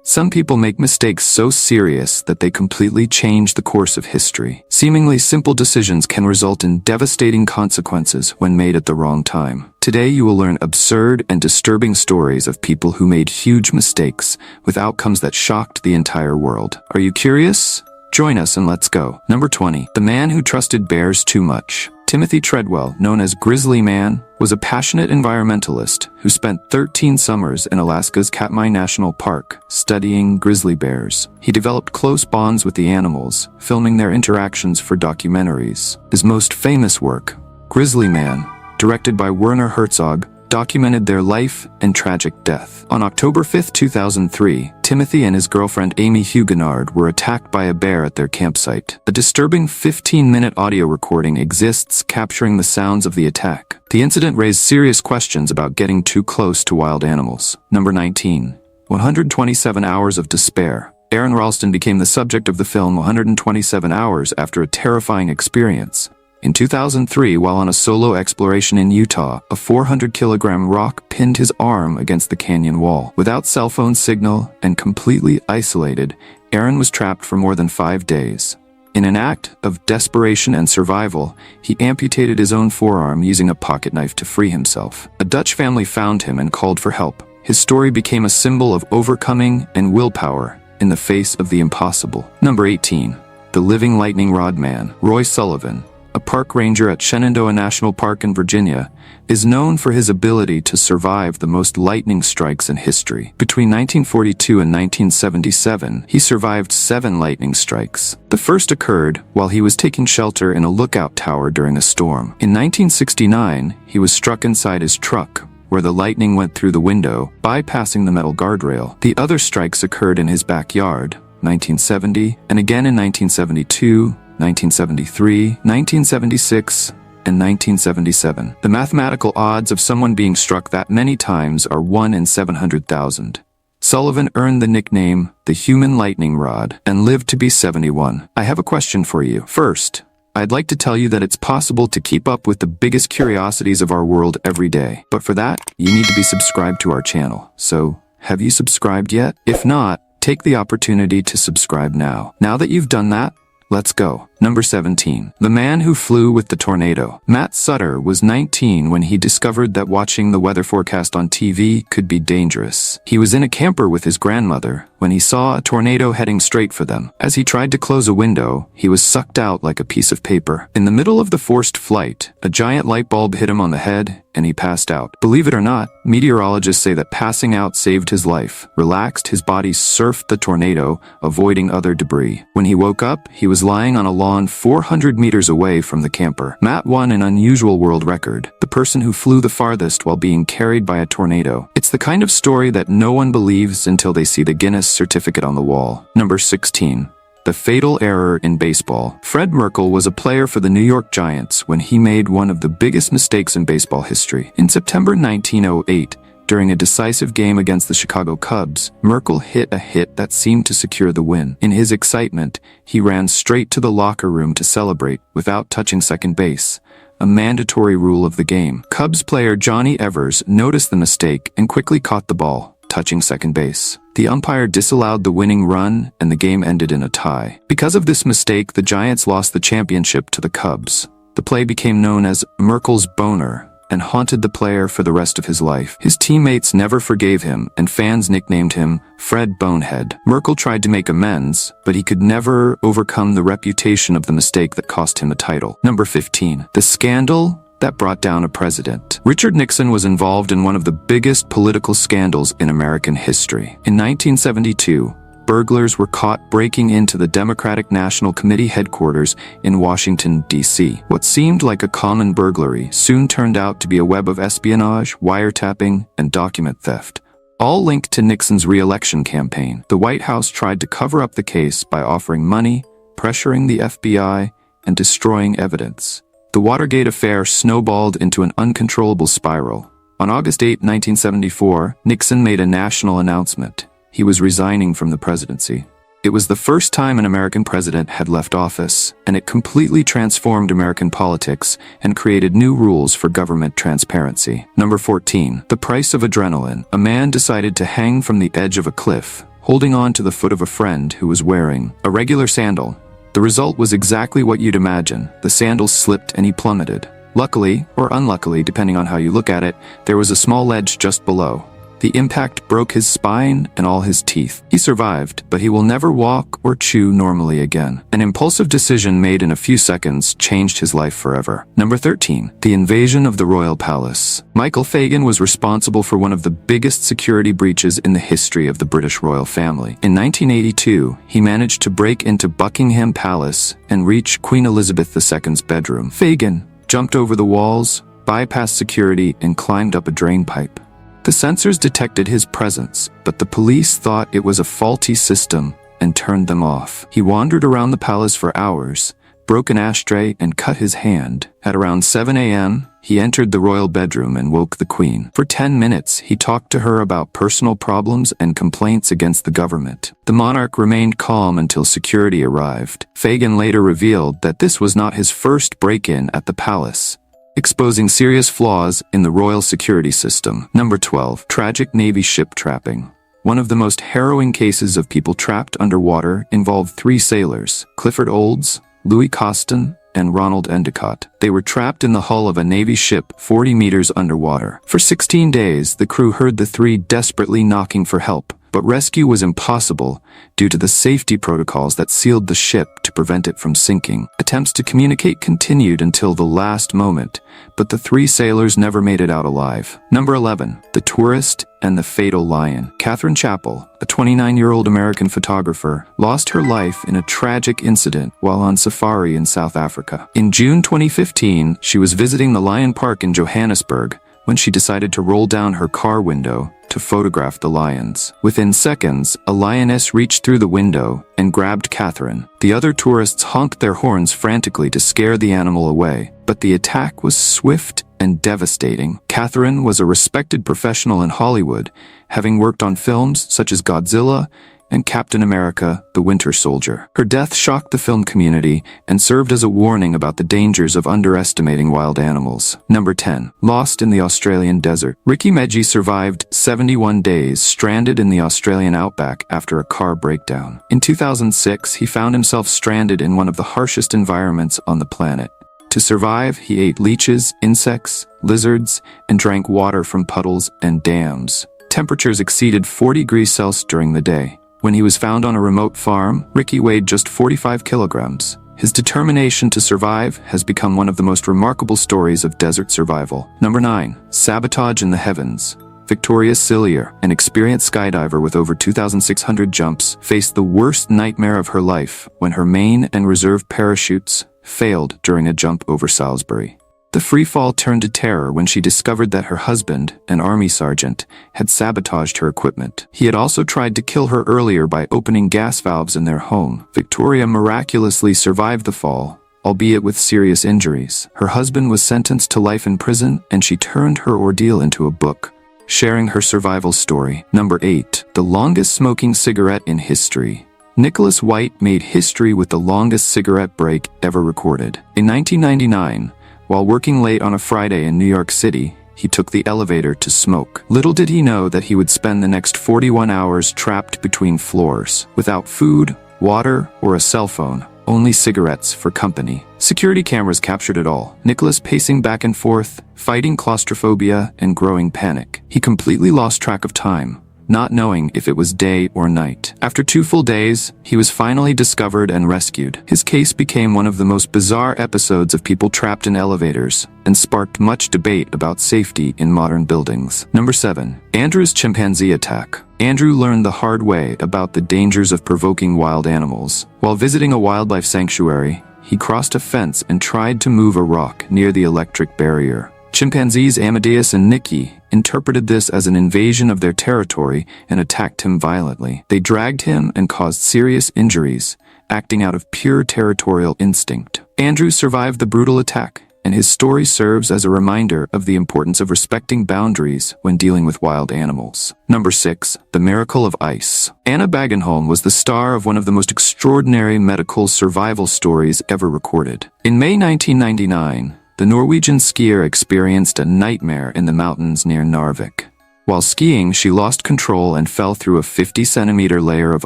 Some people make mistakes so serious that they completely change the course of history. Seemingly simple decisions can result in devastating consequences when made at the wrong time. Today you will learn absurd and disturbing stories of people who made huge mistakes with outcomes that shocked the entire world. Are you curious? Join us and let's go. Number 20. The man who trusted bears too much. Timothy Treadwell, known as Grizzly Man, was a passionate environmentalist who spent 13 summers in Alaska's Katmai National Park studying grizzly bears. He developed close bonds with the animals, filming their interactions for documentaries. His most famous work, Grizzly Man, directed by Werner Herzog, documented their life and tragic death. On October 5, 2003, Timothy and his girlfriend Amy Huguenard were attacked by a bear at their campsite. A disturbing 15-minute audio recording exists capturing the sounds of the attack. The incident raised serious questions about getting too close to wild animals. Number 19. 127 Hours of Despair. Aaron Ralston became the subject of the film 127 Hours after a terrifying experience. In 2003, while on a solo exploration in Utah, a 400-kilogram rock pinned his arm against the canyon wall. Without cell phone signal and completely isolated, Aaron was trapped for more than 5 days. In an act of desperation and survival, he amputated his own forearm using a pocket knife to free himself. A Dutch family found him and called for help. His story became a symbol of overcoming and willpower in the face of the impossible. Number 18. The Living Lightning Rod Man. Roy Sullivan, a park ranger at Shenandoah National Park in Virginia, is known for his ability to survive the most lightning strikes in history. Between 1942 and 1977, he survived 7 lightning strikes. The first occurred while he was taking shelter in a lookout tower during a storm. In 1969, he was struck inside his truck, where the lightning went through the window, bypassing the metal guardrail. The other strikes occurred in his backyard, 1970, and again in 1972, 1973, 1976, and 1977. The mathematical odds of someone being struck that many times are 1 in 700,000. Sullivan earned the nickname the Human Lightning Rod and lived to be 71. I have a question for you. First, I'd like to tell you that it's possible to keep up with the biggest curiosities of our world every day. But for that, you need to be subscribed to our channel. So, have you subscribed yet? If not, take the opportunity to subscribe now. Now that you've done that, let's go. Number 17. The Man Who Flew with the Tornado. Matt Sutter was 19 when he discovered that watching the weather forecast on TV could be dangerous. He was in a camper with his grandmother when he saw a tornado heading straight for them. As he tried to close a window, he was sucked out like a piece of paper. In the middle of the forced flight, a giant light bulb hit him on the head and he passed out. Believe it or not, meteorologists say that passing out saved his life. Relaxed, his body surfed the tornado, avoiding other debris. When he woke up, he was lying on a lawn 400 meters away from the camper. Matt won an unusual world record, the person who flew the farthest while being carried by a tornado. It's the kind of story that no one believes until they see the Guinness certificate on the wall. Number 16. The Fatal Error in Baseball. Fred Merkle was a player for the New York Giants when he made one of the biggest mistakes in baseball history. In September 1908, during a decisive game against the Chicago Cubs, Merkle hit a hit that seemed to secure the win. In his excitement, he ran straight to the locker room to celebrate without touching second base, a mandatory rule of the game. Cubs player Johnny Evers noticed the mistake and quickly caught the ball, touching second base. The umpire disallowed the winning run and the game ended in a tie. Because of this mistake, the Giants lost the championship to the Cubs. The play became known as Merkle's Boner and haunted the player for the rest of his life. His teammates never forgave him, and fans nicknamed him Fred Bonehead. Merkle tried to make amends, but he could never overcome the reputation of the mistake that cost him a title. Number 15. The Scandal that Brought Down a President. Richard Nixon was involved in one of the biggest political scandals in American history. In 1972, burglars were caught breaking into the Democratic National Committee headquarters in Washington, D.C. What seemed like a common burglary soon turned out to be a web of espionage, wiretapping, and document theft, all linked to Nixon's re-election campaign. The White House tried to cover up the case by offering money, pressuring the FBI, and destroying evidence. The Watergate affair snowballed into an uncontrollable spiral. On August 8, 1974, Nixon made a national announcement. He was resigning from the presidency. It was the first time an American president had left office, and it completely transformed American politics and created new rules for government transparency. Number 14. The Price of Adrenaline. A man decided to hang from the edge of a cliff, holding on to the foot of a friend who was wearing a regular sandal. The result was exactly what you'd imagine. The sandals slipped and he plummeted. Luckily, or unluckily, depending on how you look at it, there was a small ledge just below. The impact broke his spine and all his teeth. He survived, but he will never walk or chew normally again. An impulsive decision made in a few seconds changed his life forever. Number 13. The invasion of the royal palace. Michael Fagan was responsible for one of the biggest security breaches in the history of the British royal family. In 1982, he managed to break into Buckingham Palace and reach Queen Elizabeth II's bedroom. Fagan jumped over the walls, bypassed security, and climbed up a drain pipe. The sensors detected his presence, but the police thought it was a faulty system and turned them off. He wandered around the palace for hours, broke an ashtray, and cut his hand. At around 7 a.m., he entered the royal bedroom and woke the queen. For 10 minutes, he talked to her about personal problems and complaints against the government. The monarch remained calm until security arrived. Fagan later revealed that this was not his first break-in at the palace, exposing serious flaws in the royal security system. Number 12. Tragic Navy ship trapping. One of the most harrowing cases of people trapped underwater involved 3 sailors, Clifford Olds, Louis Costin, and Ronald Endicott. They were trapped in the hull of a Navy ship 40 meters underwater. For 16 days, the crew heard the 3 desperately knocking for help, but rescue was impossible due to the safety protocols that sealed the ship to prevent it from sinking. Attempts to communicate continued until the last moment, but the 3 sailors never made it out alive. Number 11. The Tourist and the Fatal Lion. Catherine Chappell, a 29-year-old American photographer, lost her life in a tragic incident while on safari in South Africa. In June 2015, she was visiting the Lion Park in Johannesburg when she decided to roll down her car window to photograph the lions. Within seconds, a lioness reached through the window and grabbed Catherine. The other tourists honked their horns frantically to scare the animal away, but the attack was swift and devastating. Catherine was a respected professional in Hollywood, having worked on films such as Godzilla and Captain America: The Winter Soldier. Her death shocked the film community and served as a warning about the dangers of underestimating wild animals. Number 10. Lost in the Australian desert. Ricky Medji survived 71 days stranded in the Australian outback after a car breakdown. In 2006, he found himself stranded in one of the harshest environments on the planet. To survive, he ate leeches, insects, lizards, and drank water from puddles and dams. Temperatures exceeded 40 degrees Celsius during the day. When he was found on a remote farm, Ricky weighed just 45 kilograms. His determination to survive has become one of the most remarkable stories of desert survival. Number 9. Sabotage in the heavens. Victoria Cillier, an experienced skydiver with over 2,600 jumps, faced the worst nightmare of her life when her main and reserve parachutes failed during a jump over Salisbury. The free fall turned to terror when she discovered that her husband, an army sergeant, had sabotaged her equipment. He had also tried to kill her earlier by opening gas valves in their home. Victoria miraculously survived the fall, albeit with serious injuries. Her husband was sentenced to life in prison, and she turned her ordeal into a book, sharing her survival story. Number 8. The longest smoking cigarette in history. Nicholas White made history with the longest cigarette break ever recorded. In 1999, while working late on a Friday in New York City, he took the elevator to smoke. Little did he know that he would spend the next 41 hours trapped between floors, without food, water, or a cell phone, only cigarettes for company. Security cameras captured it all. Nicholas pacing back and forth, fighting claustrophobia and growing panic. He completely lost track of time, not knowing if it was day or night. After 2 full days, he was finally discovered and rescued. His case became one of the most bizarre episodes of people trapped in elevators and sparked much debate about safety in modern buildings. Number 7. Andrew's chimpanzee attack. Andrew learned the hard way about the dangers of provoking wild animals. While visiting a wildlife sanctuary, he crossed a fence and tried to move a rock near the electric barrier. Chimpanzees Amadeus and Nikki interpreted this as an invasion of their territory and attacked him violently. They dragged him and caused serious injuries, acting out of pure territorial instinct. Andrew survived the brutal attack, and his story serves as a reminder of the importance of respecting boundaries when dealing with wild animals. Number 6. The Miracle of Ice. Anna Bagenholm was the star of one of the most extraordinary medical survival stories ever recorded. In May 1999, the Norwegian skier experienced a nightmare in the mountains near Narvik. While skiing, she lost control and fell through a 50-centimeter layer of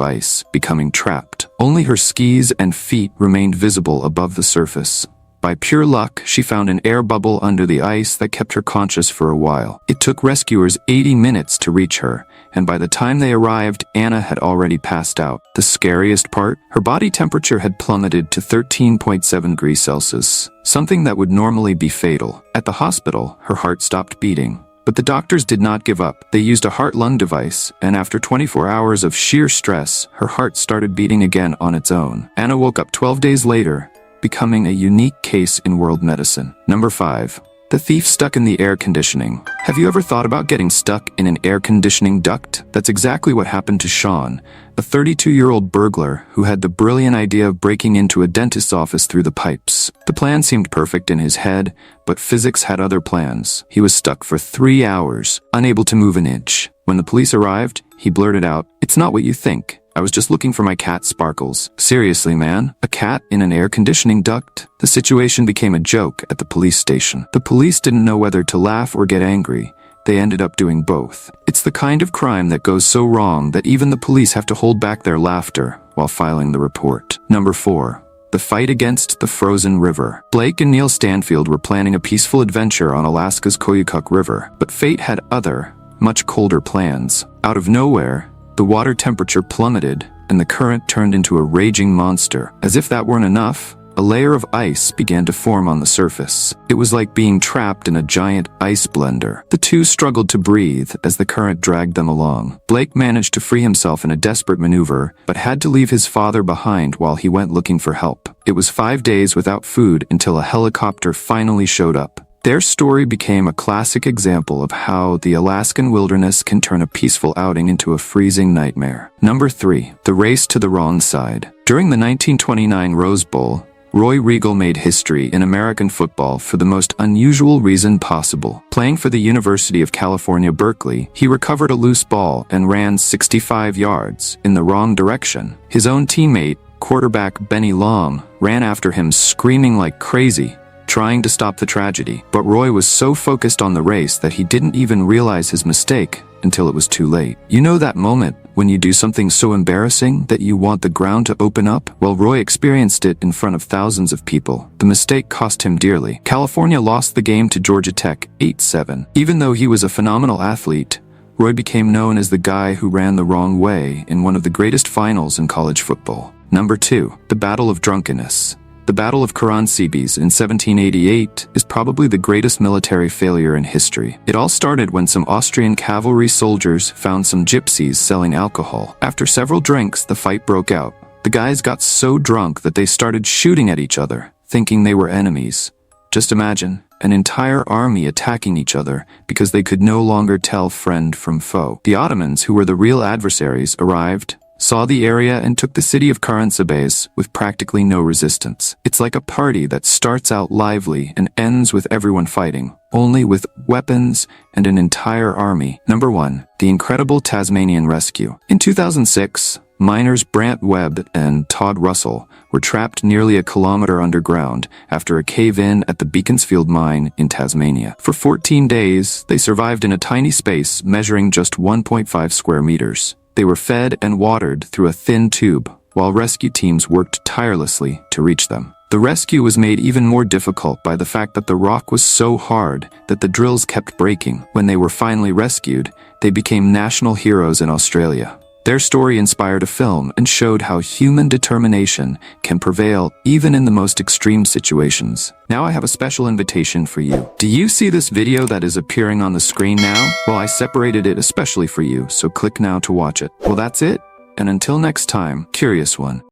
ice, becoming trapped. Only her skis and feet remained visible above the surface. By pure luck, she found an air bubble under the ice that kept her conscious for a while. It took rescuers 80 minutes to reach her, and by the time they arrived, Anna had already passed out. The scariest part? Her body temperature had plummeted to 13.7 degrees Celsius, something that would normally be fatal. At the hospital, her heart stopped beating. But the doctors did not give up. They used a heart-lung device, and after 24 hours of sheer stress, her heart started beating again on its own. Anna woke up 12 days later, becoming a unique case in world medicine. Number 5. The thief stuck in the air conditioning. Have you ever thought about getting stuck in an air conditioning duct? That's exactly what happened to Sean, a 32-year-old burglar who had the brilliant idea of breaking into a dentist's office through the pipes. The plan seemed perfect in his head, but physics had other plans. He was stuck for 3 hours, unable to move an inch. When the police arrived, he blurted out, "It's not what you think. I was just looking for my cat Sparkles." Seriously, man? A cat in an air conditioning duct? The situation became a joke at the police station. The police didn't know whether to laugh or get angry. They ended up doing both. It's the kind of crime that goes so wrong that even the police have to hold back their laughter while filing the report. Number 4. The fight against the frozen river. Blake and Neil Stanfield were planning a peaceful adventure on Alaska's Koyukuk River, but fate had other, much colder plans. Out of nowhere, the water temperature plummeted, and the current turned into a raging monster. As if that weren't enough, a layer of ice began to form on the surface. It was like being trapped in a giant ice blender. The two struggled to breathe as the current dragged them along. Blake managed to free himself in a desperate maneuver, but had to leave his father behind while he went looking for help. It was 5 days without food until a helicopter finally showed up. Their story became a classic example of how the Alaskan wilderness can turn a peaceful outing into a freezing nightmare. Number 3. The race to the wrong side. During the 1929 Rose Bowl, Roy Riegel made history in American football for the most unusual reason possible. Playing for the University of California, Berkeley, he recovered a loose ball and ran 65 yards in the wrong direction. His own teammate, quarterback Benny Long, ran after him screaming like crazy, trying to stop the tragedy. But Roy was so focused on the race that he didn't even realize his mistake until it was too late. You know that moment when you do something so embarrassing that you want the ground to open up? Well, Roy experienced it in front of thousands of people. The mistake cost him dearly. California lost the game to Georgia Tech 8-7. Even though he was a phenomenal athlete, Roy became known as the guy who ran the wrong way in one of the greatest finals in college football. Number 2. The Battle of Drunkenness. The Battle of Karansebes in 1788 is probably the greatest military failure in history. It all started when some Austrian cavalry soldiers found some gypsies selling alcohol. After several drinks, the fight broke out. The guys got so drunk that they started shooting at each other, thinking they were enemies. Just imagine, an entire army attacking each other because they could no longer tell friend from foe. The Ottomans, who were the real adversaries, arrived, saw the area and took the city of Karansebes with practically no resistance. It's like a party that starts out lively and ends with everyone fighting, only with weapons and an entire army. Number 1. The Incredible Tasmanian Rescue. In 2006, miners Brant Webb and Todd Russell were trapped nearly a kilometer underground after a cave-in at the Beaconsfield mine in Tasmania. For 14 days, they survived in a tiny space measuring just 1.5 square meters. They were fed and watered through a thin tube, while rescue teams worked tirelessly to reach them. The rescue was made even more difficult by the fact that the rock was so hard that the drills kept breaking. When they were finally rescued, they became national heroes in Australia. Their story inspired a film and showed how human determination can prevail even in the most extreme situations. Now I have a special invitation for you. Do you see this video that is appearing on the screen now? Well, I separated it especially for you, so click now to watch it. Well, that's it. And until next time, Curious One.